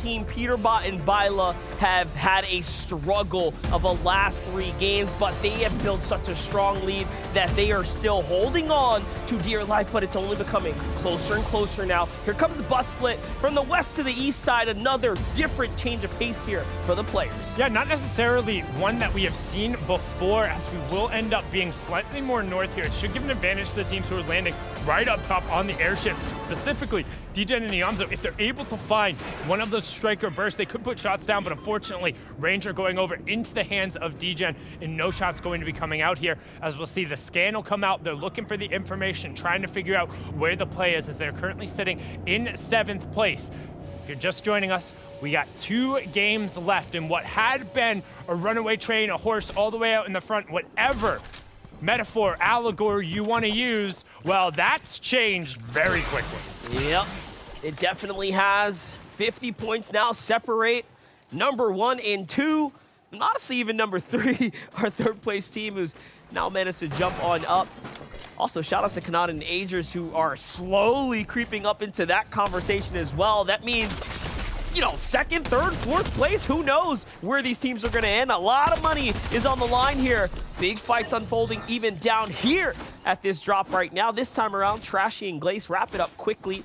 team, Peterbot and Byla, have had a struggle of the last 3 games, but they have built such a strong lead that they are still holding on to dear life, but it's only becoming closer and closer now. Here comes the bus split from the west to the east side, another different change of pace here for the players. Yeah, not necessarily one that we have seen before, as we will end up being slightly more north here. It should give an advantage to the teams who are landing right up top on the airships, specifically DGen and Iamzo. If they're able to find one of those striker bursts, they could put shots down, but unfortunately, Ranger going over into the hands of DGen, and no shots going to be coming out here. As we'll see, the scan will come out. They're looking for the information, trying to figure out where the play is, as they're currently sitting in 7th place. If you're just joining us, we got 2 games left in what had been a runaway train, a horse all the way out in the front, whatever metaphor, allegory you want to use, well, that's changed very quickly. Yep, it definitely has. 50 points now separate number 1 and 2. And honestly, even number 3, our 3rd place team, who's now managed to jump on up. Also, shout out to Kanata and Agers, who are slowly creeping up into that conversation as well. That means, you know, 2nd, 3rd, 4th place, who knows where these teams are going to end. A lot of money is on the line here. Big fights unfolding even down here at this drop right now. This time around, Trashy and Glace wrap it up quickly,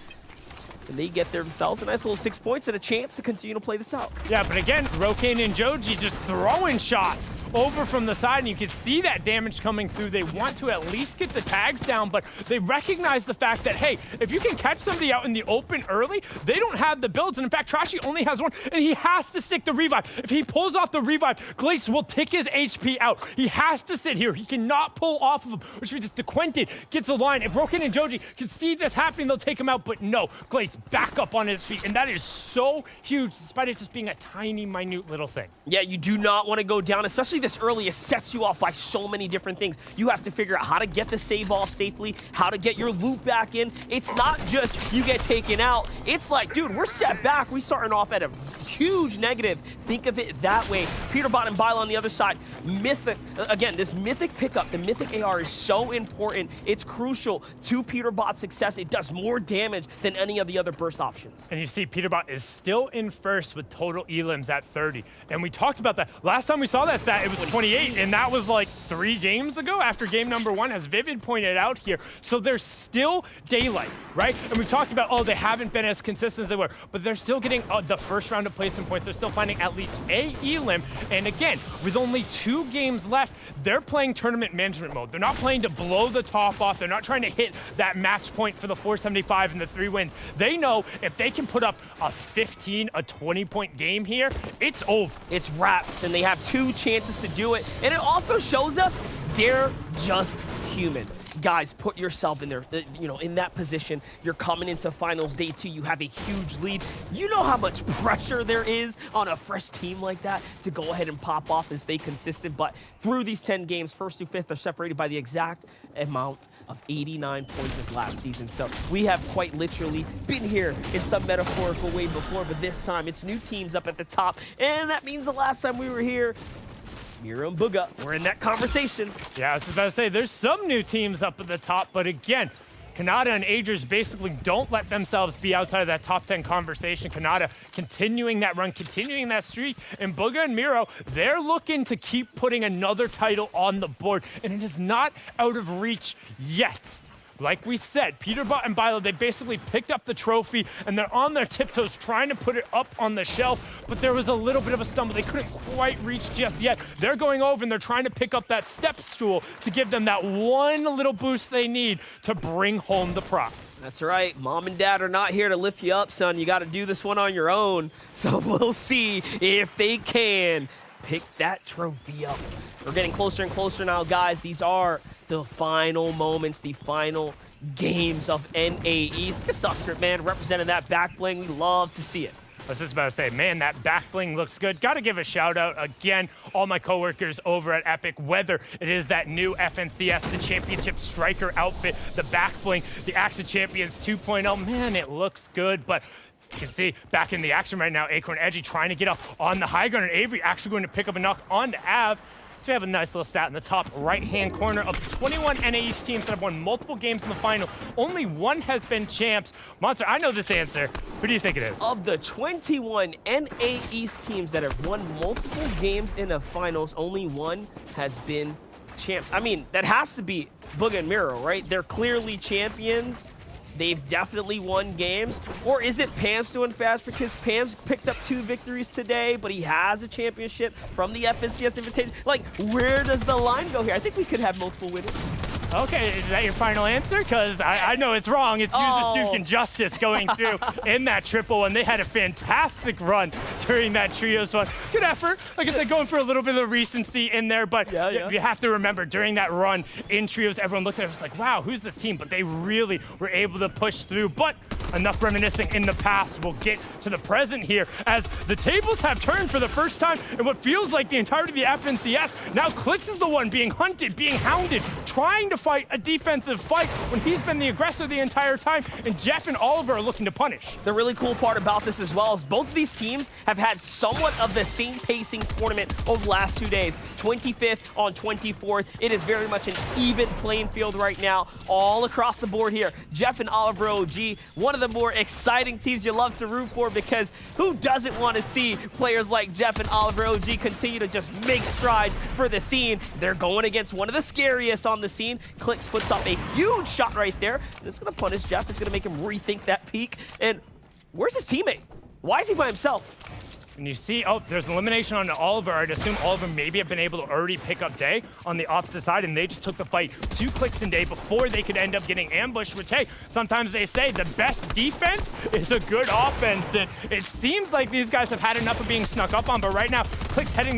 and they get themselves a nice little 6 points and a chance to continue to play this out. Yeah, but again, Rokin and Joji just throwing shots over from the side, and you can see that damage coming through. They want to at least get the tags down, but they recognize the fact that, hey, if you can catch somebody out in the open early, they don't have the builds, and in fact, Trashy only has 1, and he has to stick the revive. If he pulls off the revive, Glace will tick his HP out. He has to sit here. He cannot pull off of him, which means if the Quentin gets a line, if Rokin and Joji can see this happening, they'll take him out, but no, Glace back up on his feet, and that is so huge, despite it just being a tiny, minute little thing. Yeah, you do not want to go down, especially this early. It sets you off by so many different things. You have to figure out how to get the save off safely, how to get your loot back in. It's not just you get taken out. It's like, dude, we're set back. We're starting off at a huge negative. Think of it that way. Peterbot and Byla on the other side. Mythic, again, this Mythic pickup, the Mythic AR is so important. It's crucial to Peterbot's success. It does more damage than any of the other burst options. And you see Peterbot is still in first with total elims at 30. And we talked about that. Last time we saw that stat, it was 28, and that was like 3 games ago after game number 1, as Vivid pointed out here. So there's still daylight, right? And we've talked about, oh, they haven't been as consistent as they were, but they're still getting the first round of placement points. They're still finding at least a elim. And again, with only 2 games left, they're playing tournament management mode. They're not playing to blow the top off. They're not trying to hit that match point for the 475 and the 3 wins. They know if they can put up a 15, a 20-point game here, it's over. It's wraps, and they have 2 chances to do it. And it also shows us they're just human. Guys, put yourself in there, you know, in that position. You're coming into finals day 2. You have a huge lead. You know how much pressure there is on a fresh team like that to go ahead and pop off and stay consistent. But through these 10 games, 1st through 5th are separated by the exact amount of 89 points as last season. So we have quite literally been here in some metaphorical way before, but this time it's new teams up at the top. And that means the last time we were here, Miro and Booga were in that conversation. Yeah, I was about to say, there's some new teams up at the top, but again, Kanata and Agers basically don't let themselves be outside of that top 10 conversation. Kanata continuing that run, continuing that streak, and Booga and Miro, they're looking to keep putting another title on the board, and it is not out of reach yet. Like we said, Peterbot and Byla, they basically picked up the trophy, and they're on their tiptoes trying to put it up on the shelf, but there was a little bit of a stumble. They couldn't quite reach just yet. They're going over, and they're trying to pick up that step stool to give them that one little boost they need to bring home the prize. That's right. Mom and Dad are not here to lift you up, son. You got to do this one on your own. So we'll see if they can pick that trophy up. We're getting closer and closer now, guys. These are the final moments, the final games of NAEs. Look at Sustrip, man, representing that back bling. We love to see it. I was just about to say, man, that back bling looks good. Got to give a shout out again, all my coworkers over at Epic, whether it is that new FNCS, the Championship Striker outfit, the back bling, the Axe of Champions 2.0. Man, it looks good, but you can see back in the action right now, Acorn Edgy trying to get up on the high ground, and Avery actually going to pick up a knock on the Av. So we have a nice little stat in the top right-hand corner. Of the 21 NA East teams that have won multiple games in the final, only one has been champs. Monster, I know this answer. Who do you think it is? Of the 21 NA East teams that have won multiple games in the finals, only one has been champs. I mean, that has to be Boog and Miro, right? They're clearly champions. They've definitely won games. Or is it Pam's doing fast because Pam's picked up 2 victories today, but he has a championship from the FNCS Invitation? Like, where does the line go here? I think we could have multiple winners. Okay, is that your final answer? Because I know it's wrong. It's Users Duke and Justice going through in that triple, and they had a fantastic run during that trios one. Good effort. Like I said, going for a little bit of recency in there, but you have to remember, during that run in trios, everyone looked at it and was like, wow, who's this team? But they really were able to push through. But enough reminiscing in the past. We'll get to the present here as the tables have turned for the first time in what feels like the entirety of the FNCS. Now Clix is the one being hunted, being hounded, trying to fight a defensive fight when he's been the aggressor the entire time, and Jeff and Oliver are looking to punish. The really cool part about this as well is both of these teams have had somewhat of the same pacing tournament over the last 2 days. 25th on 24th. It is very much an even playing field right now, all across the board here. Jeff and Oliver OG, one of the more exciting teams you love to root for, because who doesn't want to see players like Jeff and Oliver OG continue to just make strides for the scene? They're going against one of the scariest on the scene. Clix puts up a huge shot right there. It's going to punish Jeff. It's going to make him rethink that peak. And where's his teammate? Why is he by himself? And you see, oh, there's an elimination on Oliver. I'd assume Oliver maybe have been able to already pick up Day on the opposite side, and they just took the fight to Clix and Day before they could end up getting ambushed, which, hey, sometimes they say the best defense is a good offense, and it seems like these guys have had enough of being snuck up on, but right now, Clix hitting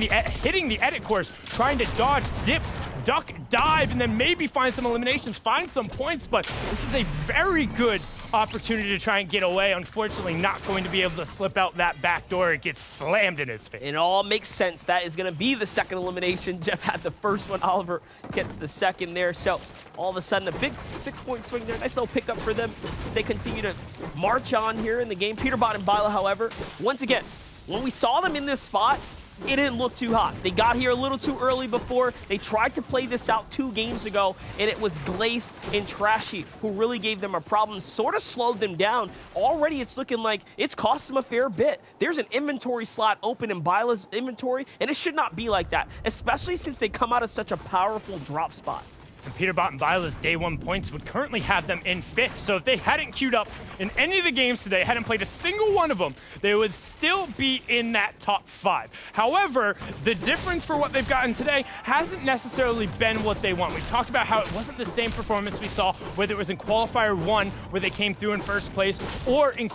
the edit course, trying to dodge, dip, duck, dive, and then maybe find some eliminations, find some points, but this is a very good opportunity to try and get away. Unfortunately, not going to be able to slip out that back door. It gets slammed in his face. It all makes sense. That is going to be the second elimination. Jeff had the first one. Oliver gets the second there. So all of a sudden, a big 6-point swing there. Nice little pickup for them as they continue to march on here in the game. Peterbot and Bila, however, once again, when we saw them in this spot, it didn't look too hot. They got here a little too early before. They tried to play this out 2 games ago, and it was Glace and Trashy who really gave them a problem, sort of slowed them down. Already it's looking like it's cost them a fair bit. There's an inventory slot open in Bila's inventory, and it should not be like that, especially since they come out of such a powerful drop spot. And Peterbot and Bila's day 1 points would currently have them in 5th. So if they hadn't queued up in any of the games today, hadn't played a single one of them, they would still be in that top 5. However, the difference for what they've gotten today hasn't necessarily been what they want. We've talked about how it wasn't the same performance we saw, whether it was in Qualifier 1, where they came through in first place, or in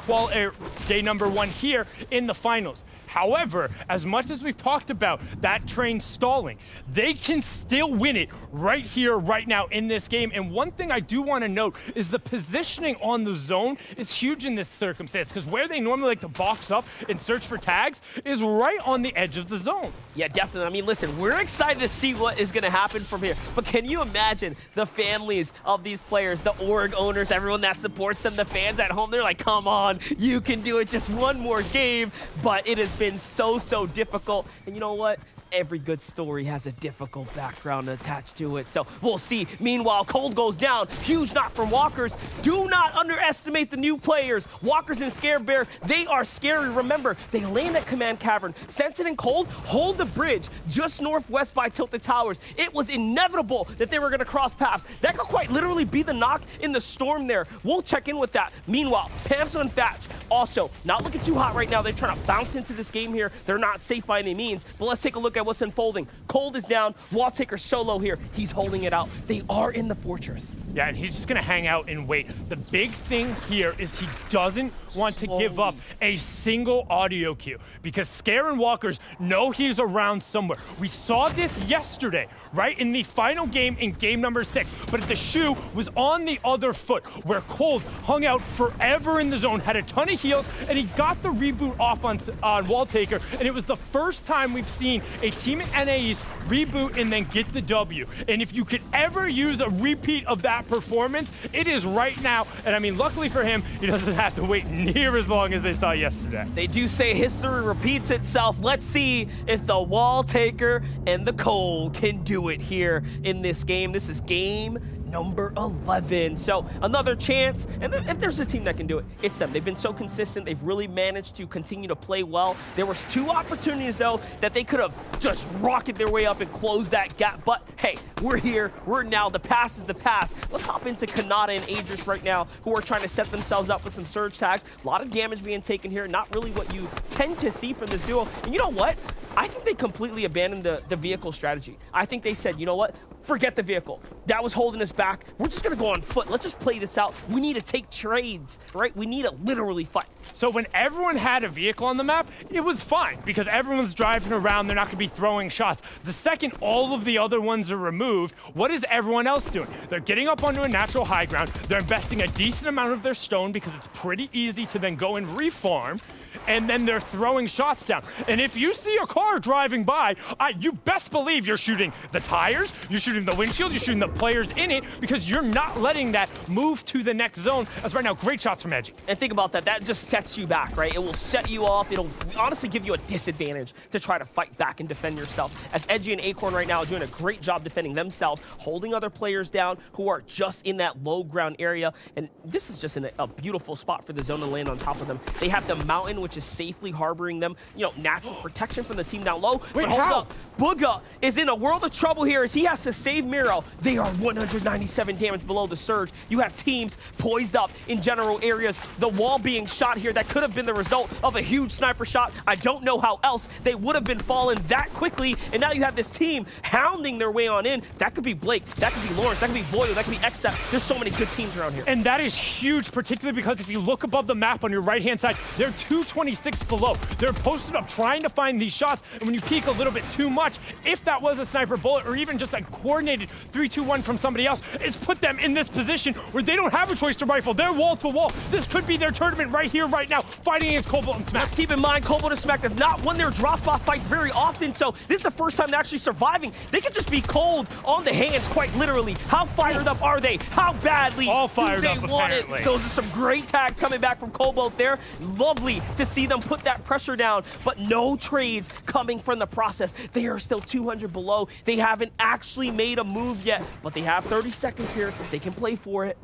day number 1 here in the finals. However, as much as we've talked about that train stalling, they can still win it right here, right now in this game. And one thing I do want to note is the positioning on the zone is huge in this circumstance, because where they normally like to box up and search for tags is right on the edge of the zone. Yeah, definitely. I mean, listen, we're excited to see what is going to happen from here. But can you imagine the families of these players, the org owners, everyone that supports them, the fans at home? They're like, come on, you can do it, just one more game. But it has been so difficult. And you know what? Every good story has a difficult background attached to it, so we'll see. Meanwhile, Cold goes down. Huge knock from Walkers. Do not underestimate the new players. Walkers and Scare Bear, they are scary. Remember, they land at Command Cavern. Sensei and Cold hold the bridge just northwest by Tilted Towers. It was inevitable that they were going to cross paths. That could quite literally be the knock in the storm there. We'll check in with that. Meanwhile, Pamso and Thatch also not looking too hot right now. They're trying to bounce into this game here. They're not safe by any means, but let's take a look at what's unfolding. Cold is down. Walltaker solo here. He's holding it out. They are in the fortress. Yeah, and he's just going to hang out and wait. The big thing here is he doesn't want to give up a single audio cue, because Scare and Walkers know he's around somewhere. We saw this yesterday, right, in the final game in game number 6, but the shoe was on the other foot, where Cold hung out forever in the zone, had a ton of heals, and he got the reboot off on Walltaker, and it was the first time we've seen a team in NA East reboot, and then get the W. And if you could ever use a repeat of that performance, it is right now. And I mean, luckily for him, he doesn't have to wait near as long as they saw yesterday. They do say history repeats itself. Let's see if the Wall Taker and the Cole can do it here in this game. This is game number 11. So another chance, and if there's a team that can do it, it's them. They've been so consistent. They've really managed to continue to play well. There was 2 opportunities, though, that they could have just rocketed their way up and closed that gap. But hey, we're here. We're now. The past is the past. Let's hop into Kanata and Adris right now, who are trying to set themselves up with some surge tags. A lot of damage being taken here. Not really what you tend to see from this duo. And you know what? I think they completely abandoned the vehicle strategy. I think they said, you know what? Forget the vehicle. That was holding us back. We're just gonna go on foot. Let's just play this out. We need to take trades, right? We need to literally fight. So when everyone had a vehicle on the map, it was fine because everyone's driving around. They're not gonna be throwing shots. The second all of the other ones are removed, what is everyone else doing? They're getting up onto a natural high ground. They're investing a decent amount of their stone because it's pretty easy to then go and reform. And then they're throwing shots down. And if you see a car driving by, you best believe you're shooting the tires, you're shooting the windshield, you're shooting the players in it, because you're not letting that move to the next zone. As right now, great shots from Edgy. And think about that. That just sets you back, right? It will set you off. It'll honestly give you a disadvantage to try to fight back and defend yourself. As Edgy and Acorn right now are doing a great job defending themselves, holding other players down who are just in that low ground area. And this is just in a beautiful spot for the zone to land on top of them. They have the mountain, which is safely harboring them. You know, natural protection from the team down low. Wait, but hold how? up. Bugha is in a world of trouble here as he has to save Miro. They are 197 damage below the surge. You have teams poised up in general areas. The wall being shot here, that could have been the result of a huge sniper shot. I don't know how else they would have been fallen that quickly. And now you have this team hounding their way on in. That could be Blake. That could be Lawrence. That could be Voyo. That could be Xep. There's so many good teams around here. And that is huge, particularly because if you look above the map on your right-hand side, they're 226 below. They're posted up trying to find these shots, and when you peek a little bit too much, if that was a sniper bullet or even just a coordinated 3-2-1 from somebody else, it's put them in this position where they don't have a choice to rifle. They're wall to wall. This could be their tournament right here, right now, fighting against Cobalt and Smack. Let's keep in mind, Cobalt and Smack have not won their drop-off fights very often, so this is the first time they're actually surviving. They could just be cold on the hands, quite literally. How fired up are they? How badly all fired do they up, want apparently. it? Those are some great tags coming back from Cobalt there. Lovely to see them put that pressure down, but no trades coming from the process. They are still 200 below. They haven't actually made a move yet, but they have 30 seconds here. They can play for it.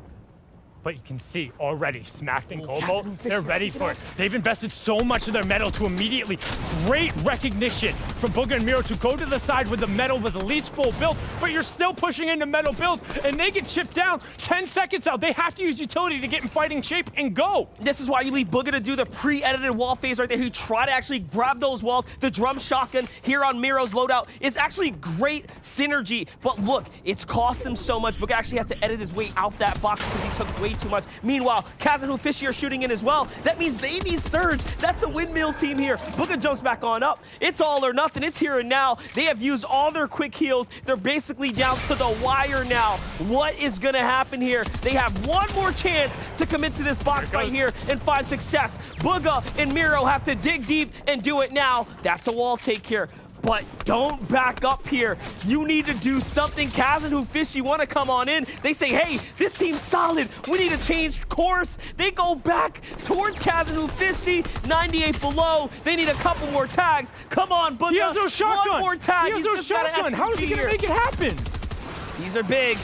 But you can see already, Smacked and Oh, Cobalt, Kazan, they're ready for it. They've invested so much of their metal to immediately. Great recognition from Bugha and Miro to go to the side where the metal was at least full build, but you're still pushing into metal builds, and they get chipped down 10 seconds out. They have to use utility to get in fighting shape and go. This is why you leave Bugha to do the pre-edited wall phase right there. You try to actually grab those walls. The drum shotgun here on Miro's loadout is actually great synergy, but look, it's cost him so much. Bugha actually had to edit his way out that box because he took way too much. Meanwhile, Kazan and Fishy are shooting in as well. That means they need surge. That's a windmill team here. Bugha jumps back on up. It's all or nothing. It's here and now. They have used all their quick heals. They're basically down to the wire now. What is going to happen here? They have one more chance to commit to this box fight here and find success. Bugha and Miro have to dig deep and do it now. That's a wall take here. But don't back up here. You need to do something. Kazan and Fishy want to come on in. They say, hey, this team's solid. We need to change course. They go back towards Kazan and Fishy. 98 below. They need a couple more tags. Come on, Bugha. He has no shotgun. One more tag. He has no shotgun. How is he going to make it happen? These are big.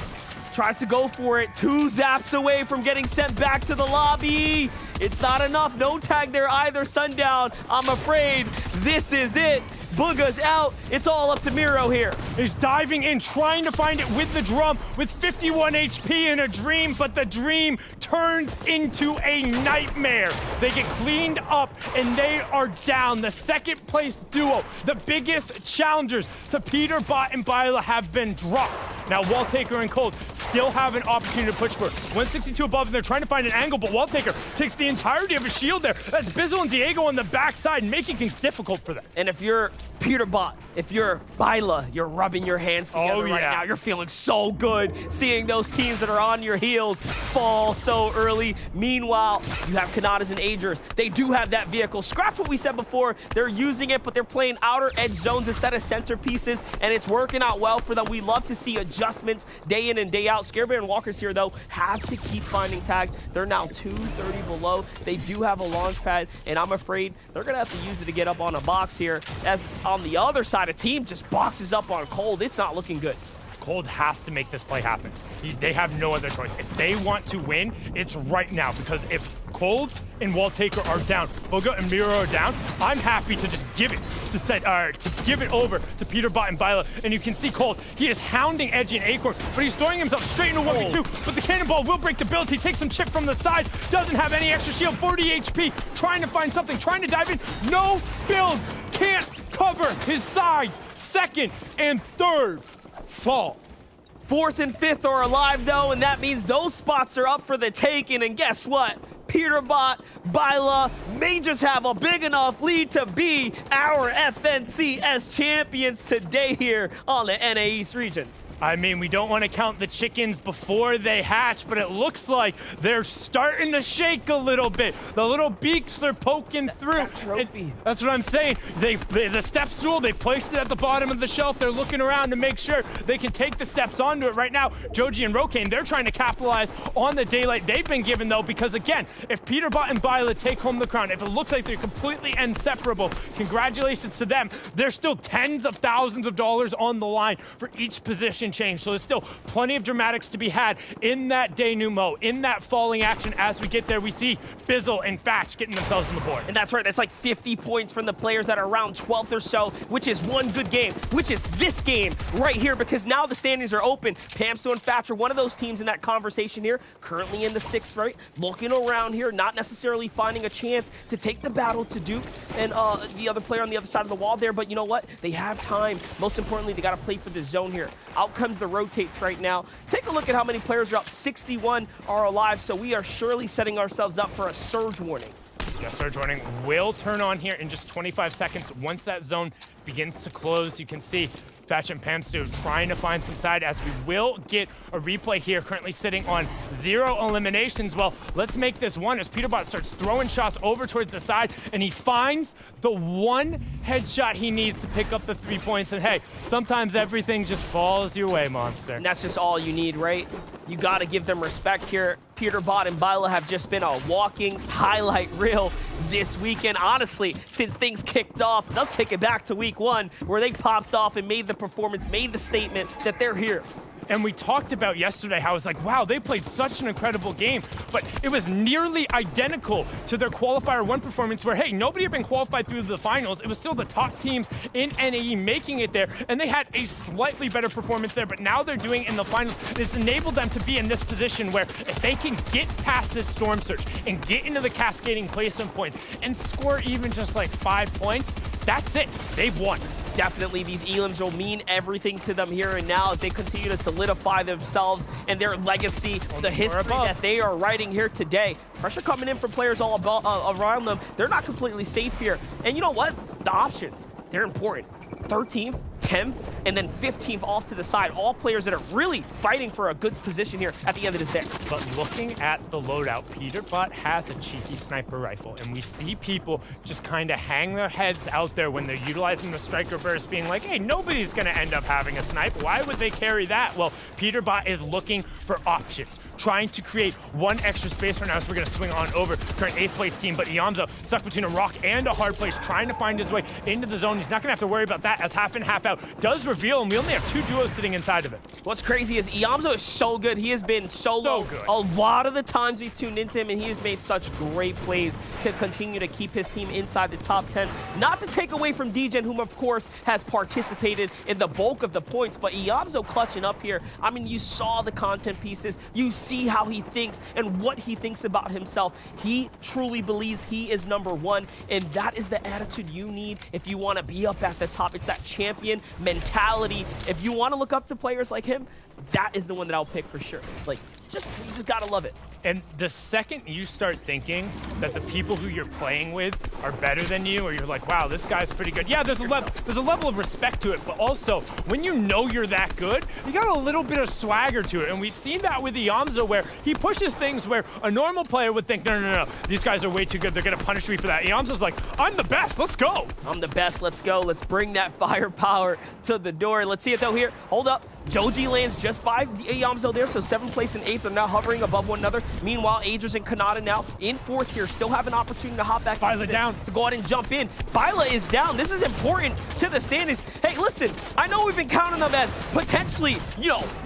Tries to go for it. 2 zaps away from getting sent back to the lobby. It's not enough. No tag there either, Sundown. I'm afraid this is it. Bugha's out. It's all up to Miro here. He's diving in, trying to find it with the drum, with 51 HP in a dream, but the dream turns into a nightmare. They get cleaned up, and they are down. The second place duo, the biggest challengers to Peter, Bot, and Bila have been dropped. Now, Walltaker and Cold still have an opportunity to push for it. 162 above, and they're trying to find an angle, but Walltaker takes the entirety of his shield there. That's Bizzle and Diego on the backside, making things difficult for them. And if you're Peterbot, if you're Byla, you're rubbing your hands together right now. You're feeling so good seeing those teams that are on your heels fall so early. Meanwhile, you have Kanadas and Agers. They do have that vehicle. Scratch what we said before. They're using it, but they're playing outer edge zones instead of center pieces, and it's working out well for them. We love to see adjustments day in and day out. Scarebear and Walkers here, though, have to keep finding tags. They're now 230 below. They do have a launch pad, and I'm afraid they're going to have to use it to get up on a box here. As on the other side, a team just boxes up on Cold. It's not looking good. Cold has to make this play happen. They have no other choice. If they want to win, it's right now, because if Cold and Walltaker are down, Booga and Miro are down, I'm happy to just give it to give it over to Peterbot and Byla. And you can see Cold, he is hounding Edgy and Acorn, but he's throwing himself straight into 1v2. But the cannonball will break the build. He takes some chip from the side, doesn't have any extra shield, 40 HP, trying to find something, trying to dive in. No builds, can't cover his sides. Second and third fall. Fourth and fifth are alive, though, and that means those spots are up for the taking. And guess what? Peterbot, Byla may just have a big enough lead to be our FNCS champions today here on the NA East region. I mean, we don't want to count the chickens before they hatch, but it looks like they're starting to shake a little bit. The little beaks are poking through. That trophy. That's what I'm saying. The step stool, they placed it at the bottom of the shelf. They're looking around to make sure they can take the steps onto it right now. Joji and Rokane, they're trying to capitalize on the daylight they've been given, though, because, again, if Peterbot and Byla take home the crown, if it looks like they're completely inseparable, congratulations to them. There's still tens of thousands of dollars on the line for each position change. So there's still plenty of dramatics to be had in that denouement, in that falling action. As we get there, we see Bizzle and Fatch getting themselves on the board. And that's right, that's like 50 points from the players that are around 12th or so, which is one good game, which is this game right here, because now the standings are open. Pamsto and Fatch are one of those teams in that conversation here, currently in the 6th, right? Looking around here, not necessarily finding a chance to take the battle to Duke and the other player on the other side of the wall there, but you know what? They have time. Most importantly, they got to play for the zone here. Out comes the rotates right now. Take a look at how many players are up. 61 are alive, so we are surely setting ourselves up for a surge warning. Yeah, surge warning will turn on here in just 25 seconds. Once that zone begins to close, you can see Fatch and Pamstu trying to find some side, as we will get a replay here, currently sitting on 0 eliminations. Well, let's make this one as Peterbot starts throwing shots over towards the side, and he finds the one headshot he needs to pick up the 3 points. And hey, sometimes everything just falls your way, Monster. And that's just all you need, right? You got to give them respect here. Peterbot and Byla have just been a walking highlight reel this weekend. Honestly, since things kicked off, let's take it back to week 1, where they popped off and made the performance, made the statement that they're here. And we talked about yesterday how it's like, wow, they played such an incredible game, but it was nearly identical to their qualifier 1 performance where, hey, nobody had been qualified through the finals. It was still the top teams in NAE making it there, and they had a slightly better performance there, but now they're doing it in the finals. It's enabled them to be in this position where if they can get past this storm surge and get into the cascading placement points and score even just like 5 points, that's it. They've won. Definitely, these elims will mean everything to them here and now as they continue to solidify themselves and their legacy, the history that they are writing here today. Pressure coming in from players all about, around them. They're not completely safe here. And you know what? The options, they're important. 13th, 10th, and then 15th off to the side. All players that are really fighting for a good position here at the end of this day. But looking at the loadout, Peterbot has a cheeky sniper rifle, and we see people just kind of hang their heads out there when they're utilizing the striker burst, being like, hey, nobody's going to end up having a snipe. Why would they carry that? Well, Peterbot is looking for options, trying to create one extra space right now, so we're going to swing on over to an 8th place team. But Iamzo stuck between a rock and a hard place, trying to find his way into the zone. He's not going to have to worry about that, as half in, half out does reveal, and we only have 2 duos sitting inside of it. What's crazy is Iamzo is so good. He has been solo a lot of the times we've tuned into him, and he has made such great plays to continue to keep his team inside the top 10. Not to take away from DGen, whom of course has participated in the bulk of the points, but Iamzo clutching up here. I mean, you saw the content pieces. You see how he thinks and what he thinks about himself. He truly believes he is number 1, and that is the attitude you need if you want to be up at the top. It's that champion mentality. If you want to look up to players like him, that is the one that I'll pick for sure. Like, you just gotta love it. And the second you start thinking that the people who you're playing with are better than you, or you're like, wow, this guy's pretty good. Yeah, there's a level of respect to it, but also when you know you're that good, you got a little bit of swagger to it. And we've seen that with Iamzo, where he pushes things where a normal player would think, no, these guys are way too good. They're gonna punish me for that. Iamzo's like, I'm the best, let's go. I'm the best, let's go. Let's bring that firepower to the door. Let's see it though here. Hold up. Joji lands just by Iamzo there, so 7th place and 8th are now hovering above one another. Meanwhile, Agers and Kanata now in 4th here, still have an opportunity to hop back. Bila down. To go ahead and jump in. Bila is down. This is important to the standings. Hey, listen, I know we've been counting them as potentially,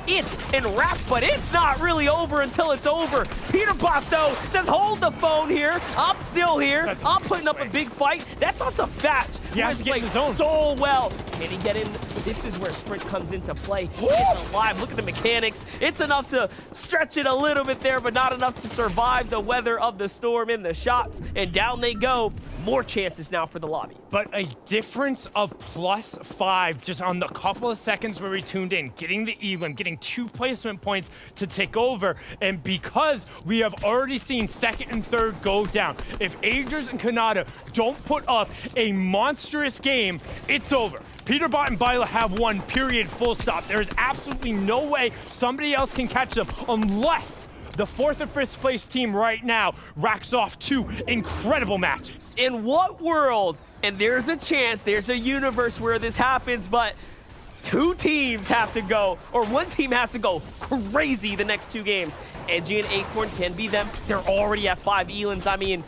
it and wraps, but it's not really over until it's over. Peterbot, though, says, hold the phone here. I'm still here. I'm putting up a big fight. That's on to Fat. He has to get in the zone so well. Can he get in? This is where Sprint comes into play. It's alive. Look at the mechanics. It's enough to stretch it a little bit there, but not enough to survive the weather of the storm in the shots. And down they go. More chances now for the lobby. But a difference of +5 just on the couple of seconds where we tuned in, getting the Elim, getting 2 placement points to take over. And because we have already seen 2nd and 3rd go down, if Agers and Kanata don't put up a monstrous game, it's over. Peterbot and Bila have won, period, full stop. There is absolutely no way somebody else can catch them unless the 4th or 5th place team right now racks off 2 incredible matches. In what world, and there's a chance, there's a universe where this happens, but 2 teams have to go, or 1 team has to go crazy the next 2 games. Edgy and Acorn can be them. They're already at 5 Elims. I mean,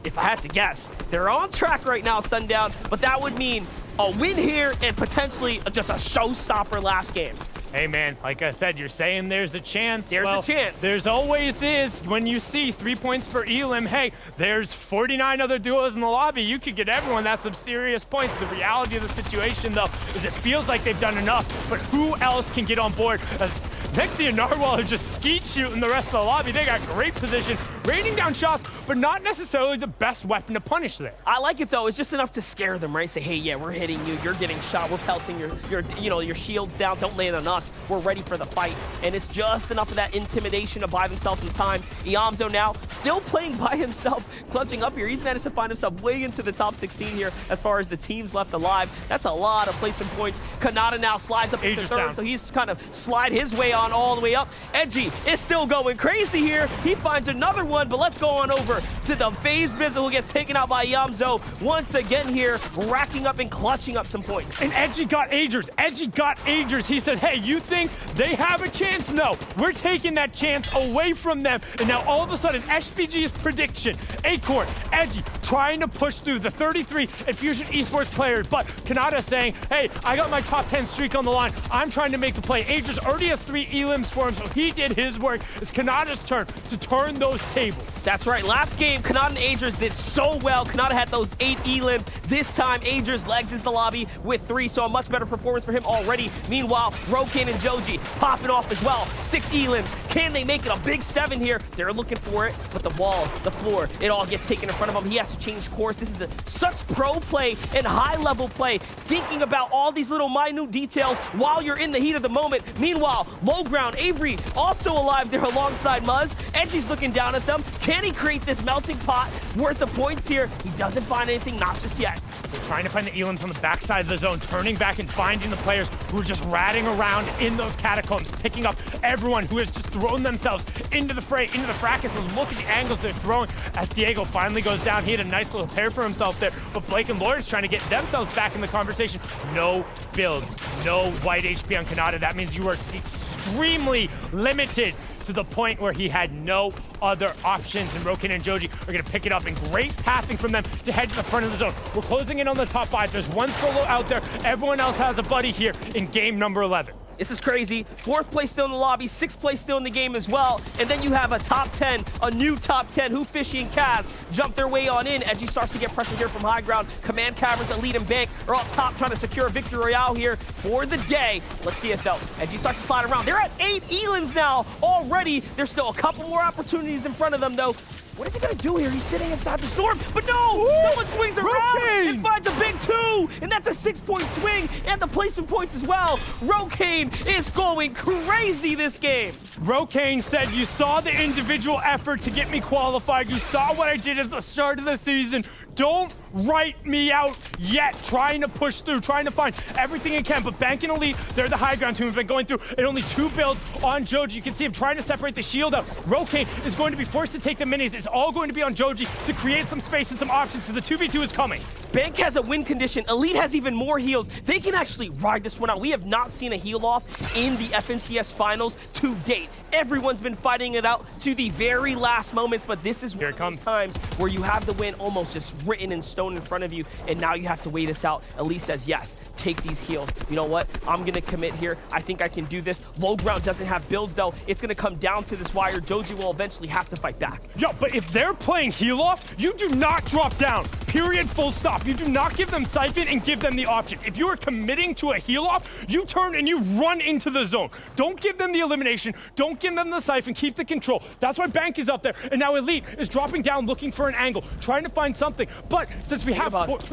if I had to guess, they're on track right now, Sundown, but that would mean a win here and potentially just a showstopper last game. Hey man, like I said, you're saying there's a chance. There's a chance. There's always is. When you see 3 points per Elim, hey, there's 49 other duos in the lobby. You could get everyone. That's some serious points. The reality of the situation, though, is it feels like they've done enough, but who else can get on board? As Nexi and Narwhal are just skeet shooting the rest of the lobby. They got great position, raining down shots, but not necessarily the best weapon to punish there. I like it though. It's just enough to scare them, right? Say, hey, yeah, we're hitting you. You're getting shot. We're pelting your shields down. Don't land on us. We're ready for the fight. And it's just enough of that intimidation to buy themselves some time. Iamzo now still playing by himself, clutching up here. He's managed to find himself way into the top 16 here as far as the teams left alive. That's a lot of placement points. Kanata now slides up into 3rd, so he's kind of slide his way on all the way up. Edgy is still going crazy here. He finds another one, but let's go on over to the FaZe Bizzle, who gets taken out by Iamzo once again here, racking up and clutching up some points. And Edgy got Agers. Edgy got Agers. He said, hey, you think they have a chance? No, we're taking that chance away from them. And now all of a sudden, SPG's prediction, Acorn, Edgy, trying to push through the 33 Infusion Esports players, but Kanata saying, hey, I got my top 10 streak on the line. I'm trying to make the play. Agers already has 3 Elims for him, so he did his work. It's Kanata's turn to turn those tables. That's right. Last game, Kanata and Agers did so well. Kanata had those 8 Elims. This time, Agers legs is the lobby with 3, so a much better performance for him already. Meanwhile, Rokin and Joji popping off as well. 6 Elims. Can they make it a big 7 here? They're looking for it, but the wall, the floor, it all gets taken in front of him. He has to change course. This is such pro play and high-level play, thinking about all these little minute details while you're in the heat of the moment. Meanwhile, low ground, Avery also alive there alongside Muzz. Edgy's looking down at them. Can he create this melting pot worth of points here? He doesn't find anything, not just yet. They're trying to find the Elims on the backside of the zone, turning back and finding the players who are just ratting around in those catacombs, picking up everyone who has just thrown themselves into the fray, into the fracas, and look at the angles they're throwing as Diego finally goes down. He had a nice little tear for himself there, but Blake and Lawrence trying to get themselves back in the conversation. No builds, no white HP on Kanata. That means you are extremely limited to the point where he had no other options, and Rokin and Joji are going to pick it up, and great pathing from them to head to the front of the zone. We're closing in on the top 5. There's one solo out there. Everyone else has a buddy here in game number 11. This is crazy. 4th place still in the lobby, 6th place still in the game as well. And then you have a top 10, a new top 10. Who Fishy and Kaz jump their way on in. Edgy starts to get pressure here from high ground. Command Caverns, Elite, and Bank are up top trying to secure a victory royale here for the day. Let's see it though. Edgy starts to slide around. They're at 8 Elims now already. There's still a couple more opportunities in front of them though. What is he gonna do here? He's sitting inside the storm, but no! Someone swings around and finds a big 2, and that's a 6-point swing, and the placement points as well. Rokane is going crazy this game. Rokane said, you saw the individual effort to get me qualified. You saw what I did at the start of the season. Don't write me out yet. Trying to push through, trying to find everything he can. But Bank and Elite, they're the high ground team. We've been going through and only 2 builds on Joji. You can see him trying to separate the shield out. Rokane is going to be forced to take the minis. It's all going to be on Joji to create some space and some options because the 2v2 is coming. Bank has a win condition. Elite has even more heals. They can actually ride this one out. We have not seen a heal off in the FNCS finals to date. Everyone's been fighting it out to the very last moments, but this is one of those times where you have the win almost just written in stone in front of you, and now you have to wait this out. Elite says, yes, take these heals. You know what? I'm going to commit here. I think I can do this. Low ground doesn't have builds, though. It's going to come down to this wire. Joji will eventually have to fight back. Yo, but if they're playing heal off, you do not drop down. Period, full stop. You do not give them Siphon and give them the option. If you are committing to a heal off, you turn and you run into the zone. Don't give them the elimination. Don't give them the Siphon. Keep the control. That's why Bank is up there. And now Elite is dropping down, looking for an angle, trying to find something. But since we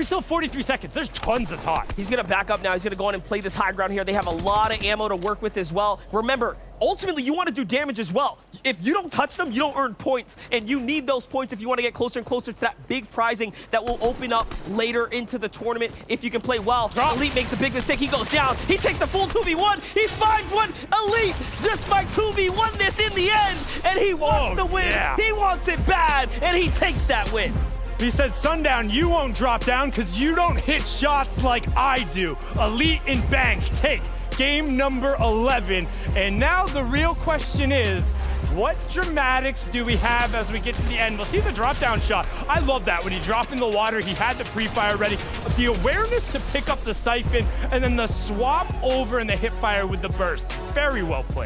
still have 43 seconds, there's tons of time. He's going to back up now. He's going to go in and play this high ground here. They have a lot of ammo to work with as well. Remember, ultimately, you want to do damage as well. If you don't touch them, you don't earn points. And you need those points if you want to get closer and closer to that big prizing that will open up later into the tournament if you can play well. Elite makes a big mistake. He goes down. He takes the full 2v1. He finds one. Elite just might 2v1 this in the end. And he wants the win. Yeah. He wants it bad. And he takes that win. He said, Sundown, you won't drop down because you don't hit shots like I do. Elite and Bank take game number 11. And now the real question is, what dramatics do we have as we get to the end? We'll see the drop down shot. I love that. When he dropped in the water, he had the pre-fire ready. The awareness to pick up the Siphon and then the swap over and the hip fire with the burst. Very well played.